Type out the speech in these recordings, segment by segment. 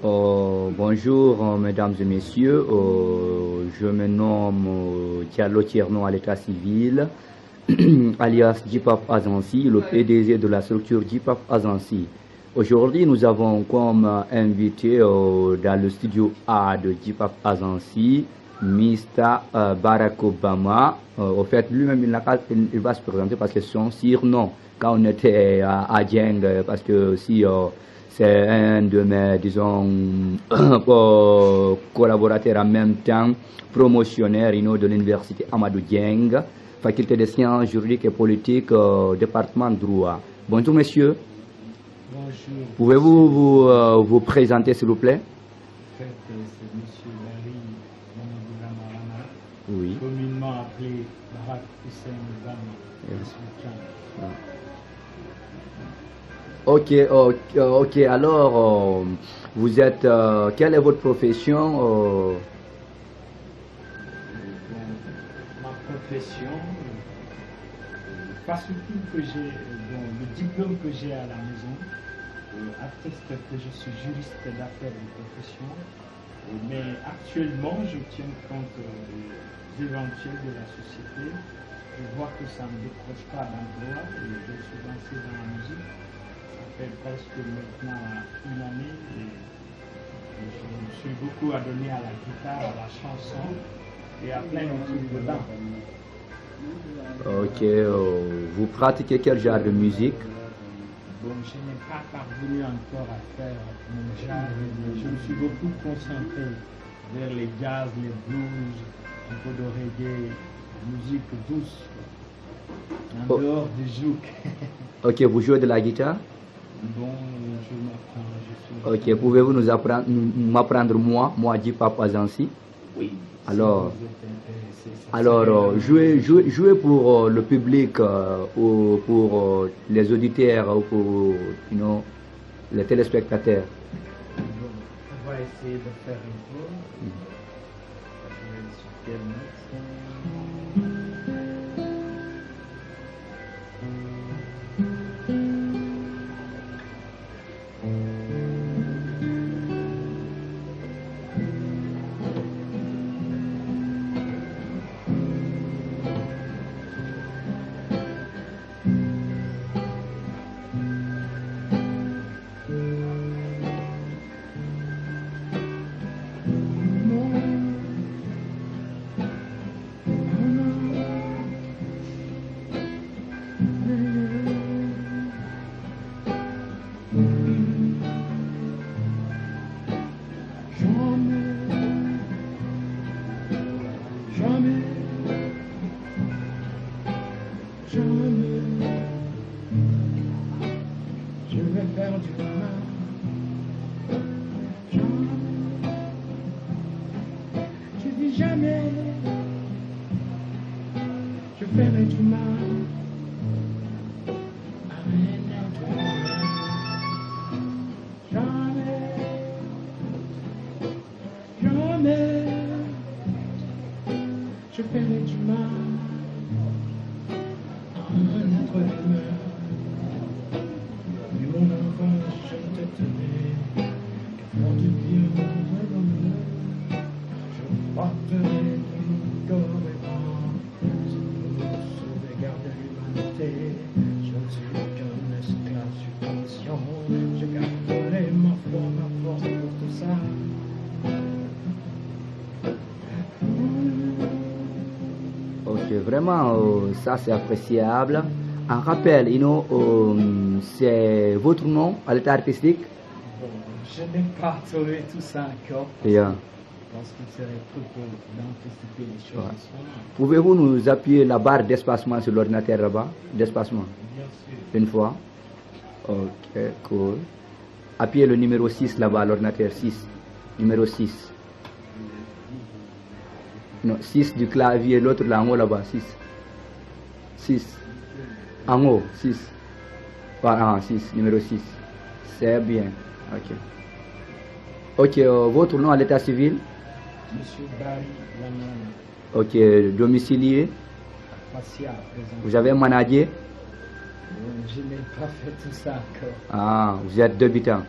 Bonjour, mesdames et messieurs. Je me nomme Diallo Tierno à l'état civil, alias J-Pap Azansi, le PDG de la structure J-Pap Azansi. Aujourd'hui, nous avons comme invité dans le studio A de J-Pap Azansi, Mr. Barack Obama. Au fait, lui-même, il va se présenter parce que son surnom, quand on était à Djeng, parce que si c'est un de mes, disons, collaborateurs en même temps, promotionnaire de l'université Amadou Dieng, faculté de sciences juridiques et politiques, département de droit. Bonjour, monsieur. Bonjour. Pouvez-vous vous présenter, s'il vous plaît? En fait, c'est monsieur Barry Mamadou Oui. communément appelé Barack Hussein Obama. Ok. Alors, vous êtes, quelle est votre profession? Ma profession, parce que j'ai, le diplôme que j'ai à la maison atteste que je suis juriste d'affaires de profession, mais actuellement je tiens compte des éventuels de la société. Je vois que ça ne décroche pas d'emploi et je suis lancé dans la musique. Ça fait presque maintenant une année et je me suis beaucoup adonné à la guitare, à la chanson et à plein de trucs dedans. Ok, vous pratiquez quel genre de musique? Bon, je n'ai pas parvenu encore à faire mon genre, mais je me suis beaucoup concentré vers les jazz, les blues, un peu de reggae, musique douce, en dehors du zouk. Ok, vous jouez de la guitare? Bon, je m'apprends, je suis... Ok, pouvez-vous m'apprendre moi J-Pap Azansi? Oui. Alors, Si vous êtes intéressé, jouez pour le public ou pour les auditeurs ou pour les téléspectateurs. bon, on va essayer de faire un peu. Je vais sur quelle note? Je vais faire du mal. Je dis jamais. Je ferai du mal. À rien de jamais. Je ferai du mal. À un être humain. Mon enfant, je te tenais, que faire du bien à l'homme. Je porterai ton corps et bras, pour sauvegarder l'humanité. Je ne suis qu'un esclave sur condition, je garderai ma force pour tout ça. Ok, vraiment, ça c'est appréciable. En rappel, c'est votre nom à l'état artistique? Bon, je n'ai pas trouvé tout ça encore. Parce qu'il serait trop peu d'anticiper les choses. Ouais. Pouvez-vous nous appuyer la barre d'espacement sur l'ordinateur là-bas? D'espacement? Bien sûr. Une fois. Ok, cool. Appuyez le numéro 6 là-bas, l'ordinateur 6. Numéro 6. Non, 6 du clavier, l'autre là en haut là-bas, 6. 6. En haut, 6. Voilà, 6, numéro 6. C'est bien. Ok. Ok, votre nom à l'état civil? Monsieur Barry Lamana. Ok, domicilié? Vous avez un manager? Je n'ai pas fait tout ça encore. Ah, vous êtes débutant.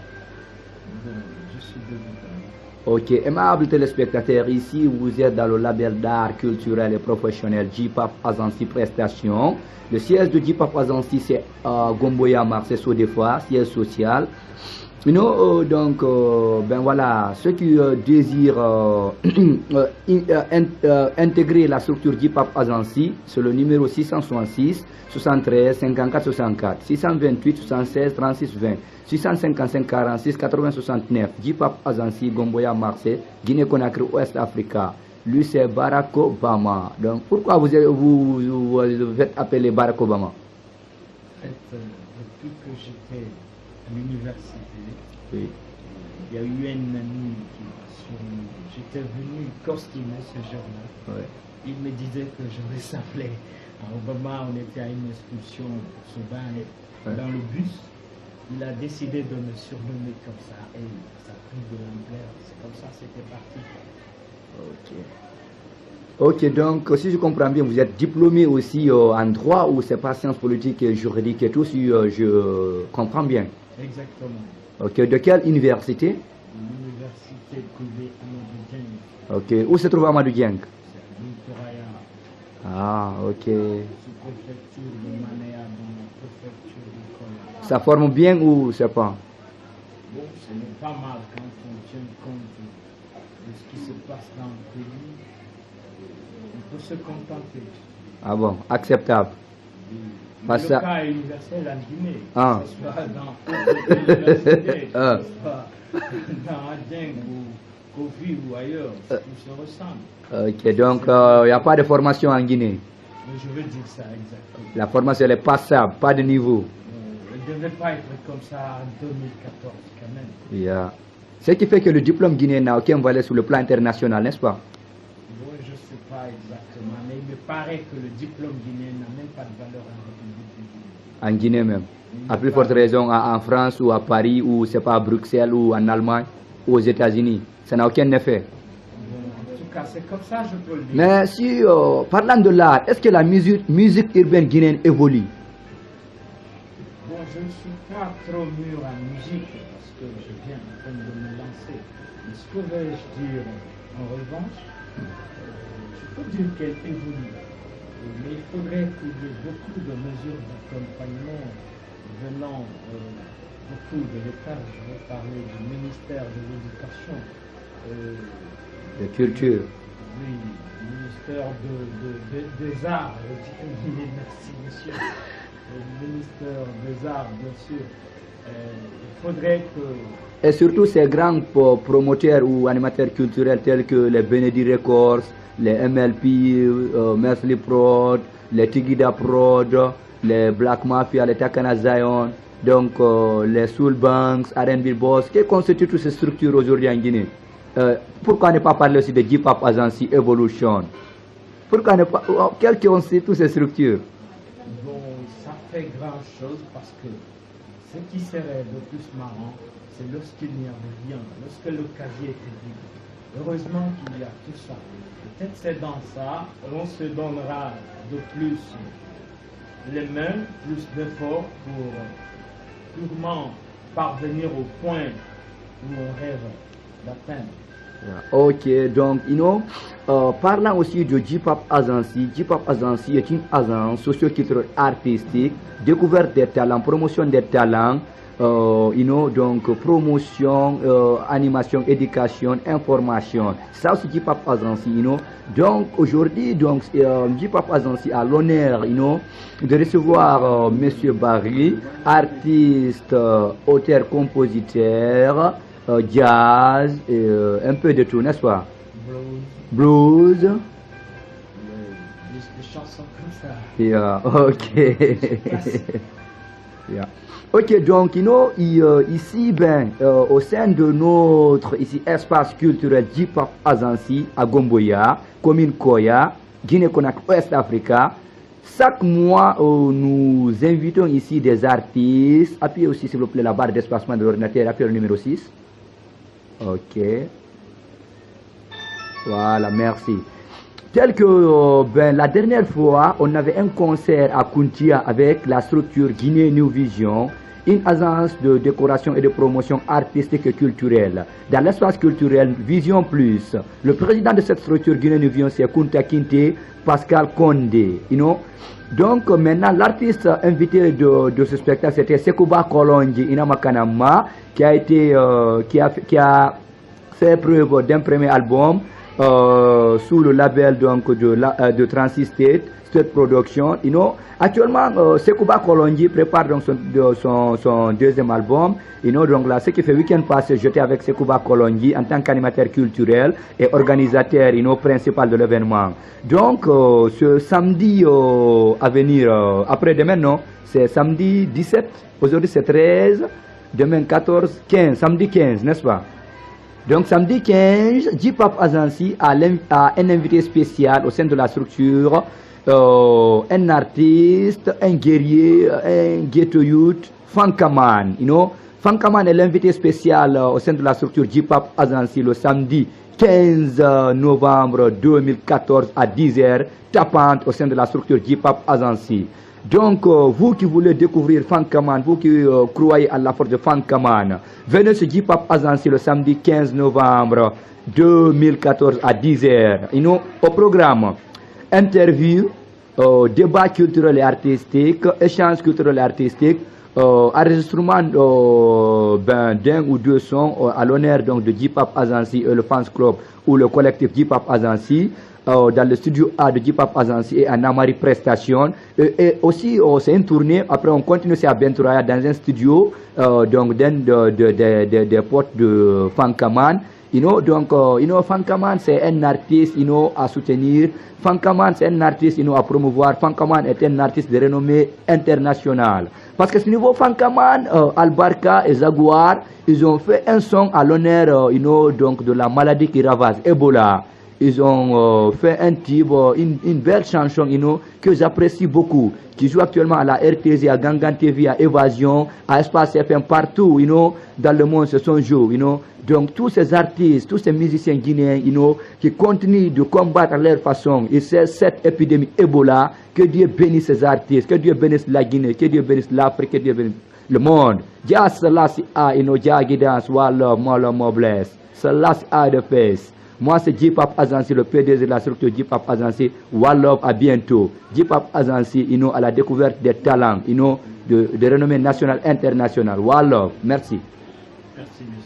Je suis débutant. Ok, aimables téléspectateurs, ici vous êtes dans le label d'art culturel et professionnel J-Pop Azansi Prestations. Le siège de J-Pop Azansi c'est Gomboya, Marseille, Sodefwa, siège social. Donc, ben voilà, ceux qui désirent intégrer la structure J-Pop Azansi, c'est le numéro 666 73 54 64, 628 76 36 20, 655 46 80 69, J-Pop Azansi, Gomboya, Marseille, Guinée-Conakry, Ouest Africa. Lui, c'est Barack Obama. Donc, pourquoi vous êtes appelé Barack Obama? En fait, depuis que j'étais à l'université, oui. Il y a eu un ami qui m'a surnommé. J'étais venu costumer ce jour-là. Oui. Il me disait que je ressemblais à Obama. On était à une excursion pour se baigner dans le bus. Il a décidé de me surnommer comme ça et ça a pris de l'ampleur. C'est comme ça, c'était parti. Ok. Ok, donc si je comprends bien, vous êtes diplômé aussi en droit ou c'est pas sciences politiques et juridiques et tout, si je comprends bien. Exactement. Ok, de quelle université? L'université privée Amadou Dieng. Ok, où se trouve Amadou Dieng? C'est à Bintoraya. Ah, ok. Sous-préfecture de Manéa, dans la préfecture de Koya. Ça forme bien ou c'est pas? Bon, ce n'est pas mal quand on tient compte de ce qui se passe dans le pays. On peut se contenter. Ah bon, acceptable. Le cas est universel en Guinée, Ah. que ce soit dans l'université, que ce soit dans Adjeng ou Kofi ou ailleurs, tout se ressemble. Ok, donc il n'y a pas de formation en Guinée. Mais je veux dire ça exactement. La formation elle est passable, pas de niveau. Elle ne devait pas être comme ça en 2014 quand même. Yeah. Ce qui fait que le diplôme guinéen n'a aucun valeur sur le plan international, n'est-ce pas? Bon, je ne sais pas exactement, mais il me paraît que le diplôme guinéen n'a même pas de valeur en République du Guinée. En Guinée même. À plus forte raison en France ou à Paris ou c'est pas à Bruxelles ou en Allemagne ou aux États-Unis. Ça n'a aucun effet. Bon, en tout cas, c'est comme ça, je peux le dire. Mais si, parlant de l'art, est-ce que la musique urbaine guinéenne évolue? Bon, je ne suis pas trop mûr en musique parce que je viens en train de me lancer. Mais ce que vais-je dire en revanche, je peux dire qu'elle évolue. Mais il faudrait qu'il y ait beaucoup de mesures d'accompagnement venant beaucoup de l'État. Je vais parler du ministère de l'Éducation. De culture. Oui, du ministère des Arts. Merci, monsieur. Le ministère des Arts, bien sûr. Il faudrait que... Et surtout ces grands promoteurs ou animateurs culturels tels que les Benedi Records, les MLP, Mersley Prod, les Tigida Prod, les Black Mafia, les Takana Zion, donc les Soul Banks, R&B Boss, qui constituent toutes ces structures aujourd'hui en Guinée. Pourquoi ne pas parler aussi de J-Pop Azansi Evolution? Pourquoi ne pas... Quelles constituent toutes ces structures? Bon, ça fait grand chose parce que ce qui serait le plus marrant, c'est lorsqu'il n'y avait rien, lorsque le casier était vide. Heureusement qu'il y a tout ça. Peut-être c'est dans ça, on se donnera de plus les mains, plus d'efforts pour purement parvenir au point où on rêve d'atteindre. Ok, donc, parlant aussi de J-Pop Azansi, J-Pop Azansi est une agence socio-culturelle artistique, découverte des talents, promotion des talents, donc promotion, animation, éducation, information. Ça aussi J-Pop Azansi, Donc aujourd'hui, J-Pop Azansi a l'honneur, de recevoir Monsieur Barry, artiste, auteur, compositeur, jazz, un peu de tout, n'est-ce pas? Blues. Des chansons comme ça. Yeah, ok. Yeah. Ok, donc, ici, au sein de notre espace culturel J-Pop Azansi à Gomboya, commune Koya, Guinée-Conakry, Ouest Africa, chaque mois, nous invitons ici des artistes. Appuyez aussi, s'il vous plaît, la barre d'espacement de l'ordinateur, appuyez le numéro 6. Ok. Voilà, merci. Tel que la dernière fois, on avait un concert à Kuntia avec la structure Guinée New Vision. une agence de décoration et de promotion artistique et culturelle. Dans l'espace culturel, Vision Plus, le président de cette structure guinéenne, c'est Kunta Kinte Pascal Condé. Donc maintenant, l'artiste invité de ce spectacle, c'était Sekouba Kolonji Inamakanama, qui a fait preuve d'un premier album sous le label donc de Transistate Production. Actuellement, Sekouba Kolonji prépare donc son deuxième album. Donc là, ce qui fait week-end passé, j'étais avec Sekouba Kolonji en tant qu'animateur culturel et organisateur principal de l'événement. Donc, ce samedi à venir, après-demain, non, c'est samedi 17, aujourd'hui c'est 13, demain 14, 15, samedi 15, n'est-ce pas? Donc samedi 15, J-Pop Azansi a un invité spécial au sein de la structure, un artiste, un guerrier, un ghetto youth, Fankaman. Fankaman est l'invité spécial au sein de la structure J-Pop Azansi le samedi 15 novembre 2014 à 10h, tapante au sein de la structure J-Pop Azansi. Donc, vous qui voulez découvrir Fankaman, vous qui croyez à la force de Fankaman, venez sur J-Pop Azansi le samedi 15 novembre 2014 à 10h. Au programme, interview, débat culturel et artistique, échange culturel et artistique, enregistrement d'un ou deux sons à l'honneur donc de J-Pop Azansi et le fans club ou le collectif J-Pop Azansi. Dans le studio A de J-Pop Azansi et à Namari Prestation. Et aussi, c'est une tournée. Après, on continue à Benturaya dans un studio, donc des potes de Fankaman. Fankaman, c'est un artiste, à soutenir. Fankaman, c'est un artiste, à promouvoir. Fankaman est un artiste de renommée internationale. Parce que ce niveau Fankaman, Albarka et Zaguar, ils ont fait un son à l'honneur, donc de la maladie qui ravage Ebola. Ils ont fait un type, une belle chanson, que j'apprécie beaucoup, qui joue actuellement à la RTZ, à Gangan TV, à Évasion, à Espace FM, partout, dans le monde, ce sont joués, Donc, tous ces artistes, tous ces musiciens guinéens, qui continuent de combattre à leur façon, et c'est cette épidémie Ebola, que Dieu bénisse ces artistes, que Dieu bénisse la Guinée, que Dieu bénisse l'Afrique, que Dieu bénisse le monde. Dia Selassie A, Dia Guidance, Wallah, Mola, Mobless, Selassie A de face. Moi, c'est J-Pop Azansi, le PDG de la structure J-Pop Azansi. One Love, à bientôt. J-Pop Azansi, à la découverte des talents, de renommée nationale, internationale. One Love, merci. Merci, monsieur.